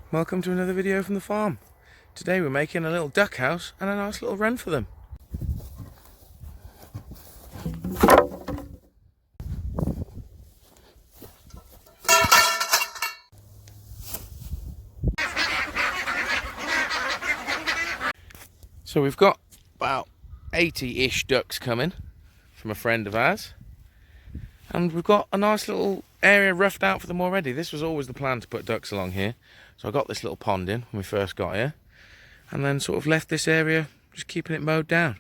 Welcome to another video from the farm. Today we're making a little duck house and a nice little run for them. So we've got about 80-ish ducks coming from a friend of ours. And we've got a nice little area roughed out for them already. This was always the plan, to put ducks along here. So I got this little pond in when we first got here. And then sort of left this area, just keeping it mowed down.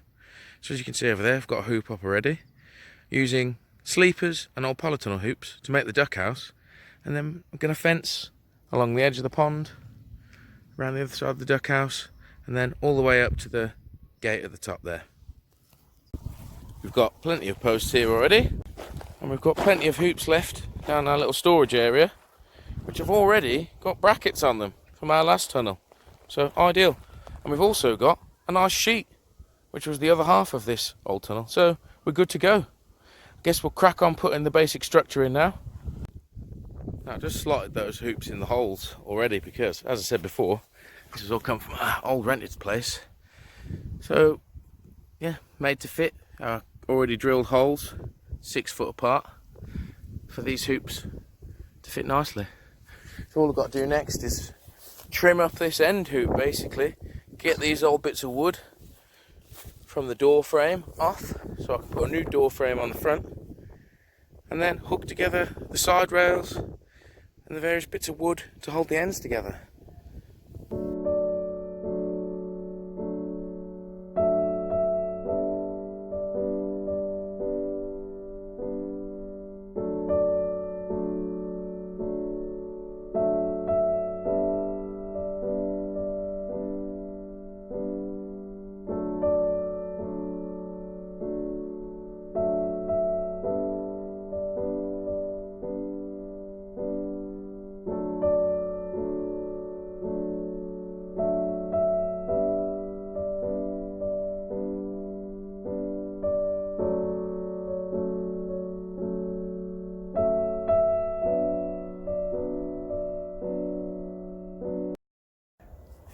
So as you can see over there, I've got a hoop up already. Using sleepers and old polytunnel hoops to make the duck house. And then I'm going to fence along the edge of the pond, around the other side of the duck house, and then all the way up to the gate at the top there. We've got plenty of posts here already. And we've got plenty of hoops left down our little storage area, which have already got brackets on them from our last tunnel. So ideal. And we've also got a nice sheet, which was the other half of this old tunnel. So we're good to go. I guess we'll crack on putting the basic structure in now. Now I just slotted those hoops in the holes already because, as I said before, this has all come from our old rented place. So yeah, made to fit. Already drilled holes 6 foot apart for these hoops to fit nicely. So all I've got to do next is trim up this end hoop, basically get these old bits of wood from the door frame off so I can put a new door frame on the front, and then hook together the side rails and the various bits of wood to hold the ends together.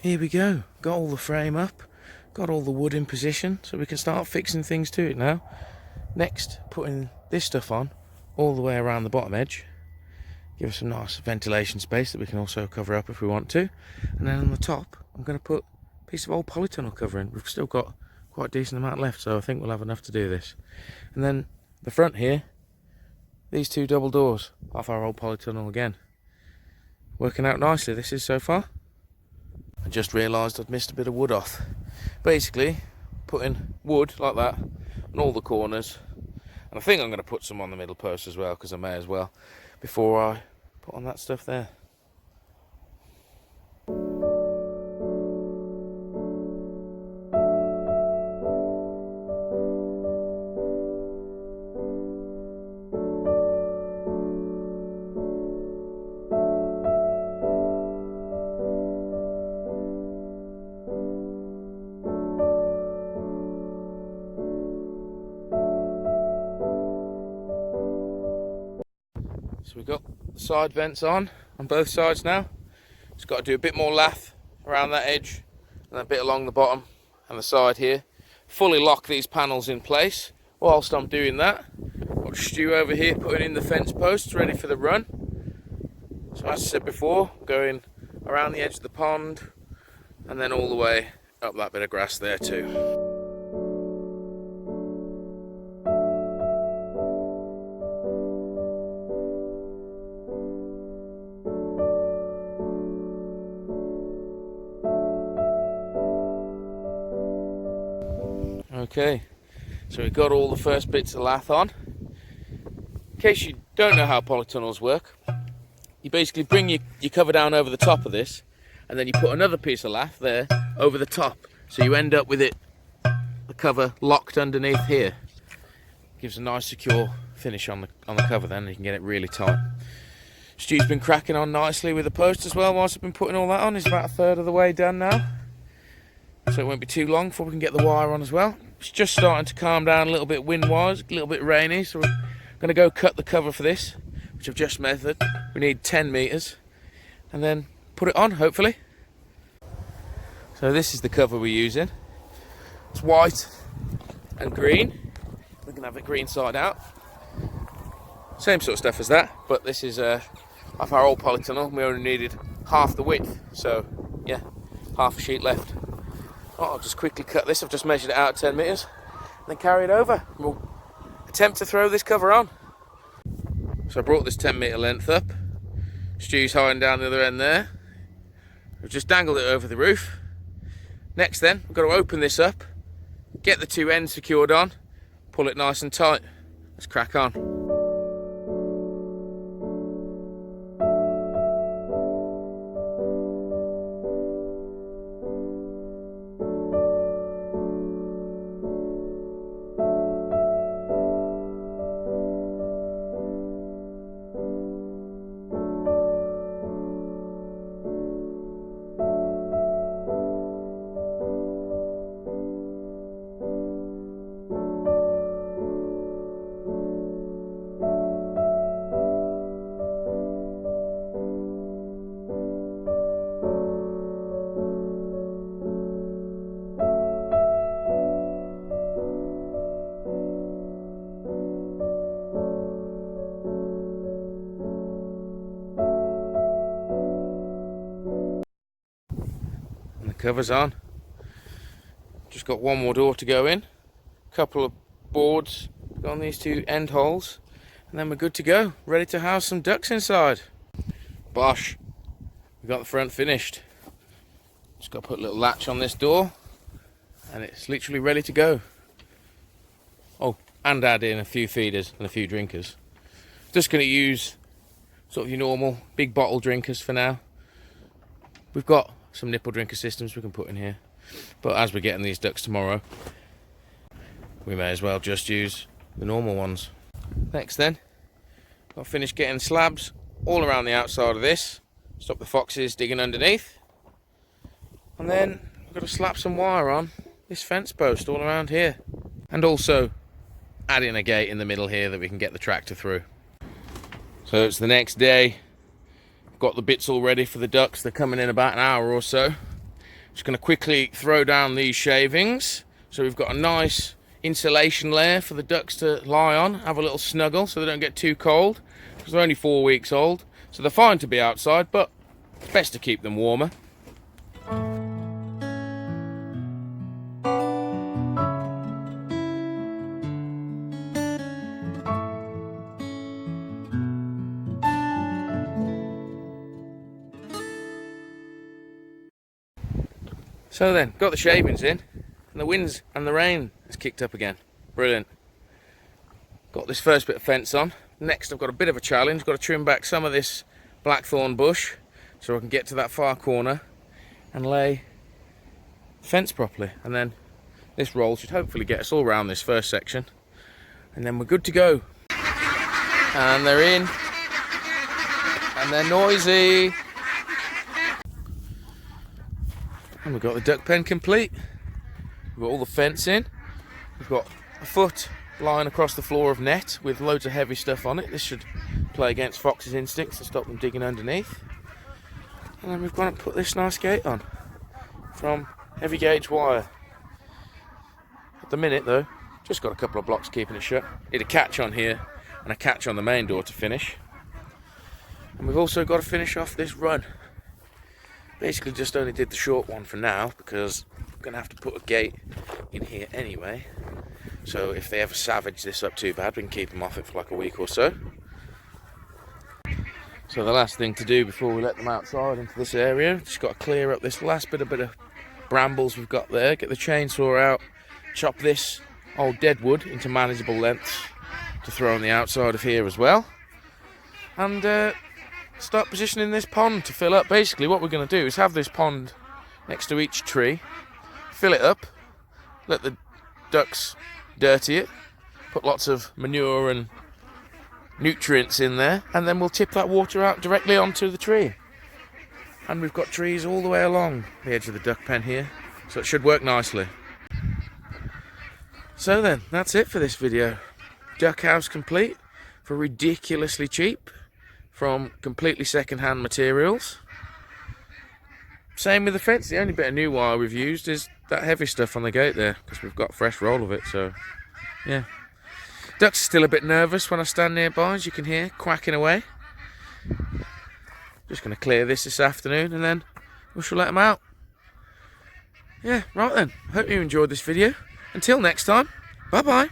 Here we go, got all the frame up, got all the wood in position, so we can start fixing things to it now. Next, putting this stuff on all the way around the bottom edge, give us some nice ventilation space that we can also cover up if we want to. And then on the top, I'm going to put a piece of old polytunnel covering. We've still got quite a decent amount left, so I think we'll have enough to do this. And then the front here, these 2 double doors off our old polytunnel again. Working out nicely, this is so far. I just realised I'd missed a bit of wood off. Basically, putting wood like that on all the corners, and I think I'm going to put some on the middle post as well, because I may as well, before I put on that stuff there. So we've got the side vents on both sides now. Just got to do a bit more lath around that edge and a bit along the bottom and the side here. Fully lock these panels in place. Whilst I'm doing that, got Stu over here putting in the fence posts ready for the run. So as I said before, going around the edge of the pond and then all the way up that bit of grass there too. Okay, so we've got all the first bits of lath on. In case you don't know how polytunnels work, you basically bring your cover down over the top of this, and then you put another piece of lath there over the top, so you end up with the cover locked underneath here. Gives a nice secure finish on the cover then, and you can get it really tight. Stu's been cracking on nicely with the post as well whilst I've been putting all that on. He's about 1/3 of the way done now, so it won't be too long before we can get the wire on as well. It's just starting to calm down a little bit wind-wise, a little bit rainy, so we're going to go cut the cover for this, which I've just measured. We need 10 metres, and then put it on, hopefully. So this is the cover we're using. It's white and green. We can have it green side out. Same sort of stuff as that, but this is off our old polytunnel. We only needed half the width, so yeah, half a sheet left. I'll just quickly cut this. I've just measured it out 10 metres, then carry it over. We'll attempt to throw this cover on. So I brought this 10-metre length up. Stu's hiding down the other end there. I've just dangled it over the roof. Next then, we've got to open this up, get the two ends secured on, pull it nice and tight. Let's crack on. Covers on. Just got one more door to go in, a couple of boards on these two end holes, and then we're good to go, ready to house some ducks inside. Bosh, we got the front finished. Just got to put a little latch on this door and it's literally ready to go. Oh, and add in a few feeders and a few drinkers. Just going to use sort of your normal big bottle drinkers for now. We've got some nipple drinker systems we can put in here, but as we're getting these ducks tomorrow, we may as well just use the normal ones. Next then, I'll finish getting slabs all around the outside of this, stop the foxes digging underneath, and then I've got to slap some wire on this fence post all around here, and also add in a gate in the middle here that we can get the tractor through. So it's the next day. Got the bits all ready for the ducks. They're coming in about an hour or so. Just going to quickly throw down these shavings so we've got a nice insulation layer for the ducks to lie on, have a little snuggle so they don't get too cold, because they're only 4 weeks old, so they're fine to be outside, but it's best to keep them warmer. So then, got the shavings in, and the winds and the rain has kicked up again. Brilliant. Got this first bit of fence on. Next I've got a bit of a challenge. Got to trim back some of this blackthorn bush so I can get to that far corner and lay the fence properly. And then this roll should hopefully get us all around this first section. And then we're good to go. And they're in. And they're noisy. And we've got the duck pen complete. We've got all the fence in. We've got a foot lying across the floor of net with loads of heavy stuff on it. This should play against foxes' instincts and stop them digging underneath. And then we've got to put this nice gate on from heavy gauge wire. At the minute though, just got a couple of blocks keeping it shut. Need a catch on here and a catch on the main door to finish. And we've also got to finish off this run. Basically just only did the short one for now because I'm going to have to put a gate in here anyway. So if they ever savage this up too bad, we can keep them off it for like a week or so. So the last thing to do before we let them outside into this area, just got to clear up this last bit of brambles we've got there, get the chainsaw out, chop this old dead wood into manageable lengths to throw on the outside of here as well. And start positioning this pond to fill up. Basically what we're going to do is have this pond next to each tree, fill it up, let the ducks dirty it, put lots of manure and nutrients in there, and then we'll tip that water out directly onto the tree. And we've got trees all the way along the edge of the duck pen here, so it should work nicely. So then, that's it for this video. Duck house complete for ridiculously cheap from completely second-hand materials. Same with the fence. The only bit of new wire we've used is that heavy stuff on the gate there, because we've got a fresh roll of it, so yeah. Ducks are still a bit nervous when I stand nearby, as you can hear, quacking away. Just going to clear this afternoon and then we shall let them out. Yeah, right then. Hope you enjoyed this video. Until next time, bye bye.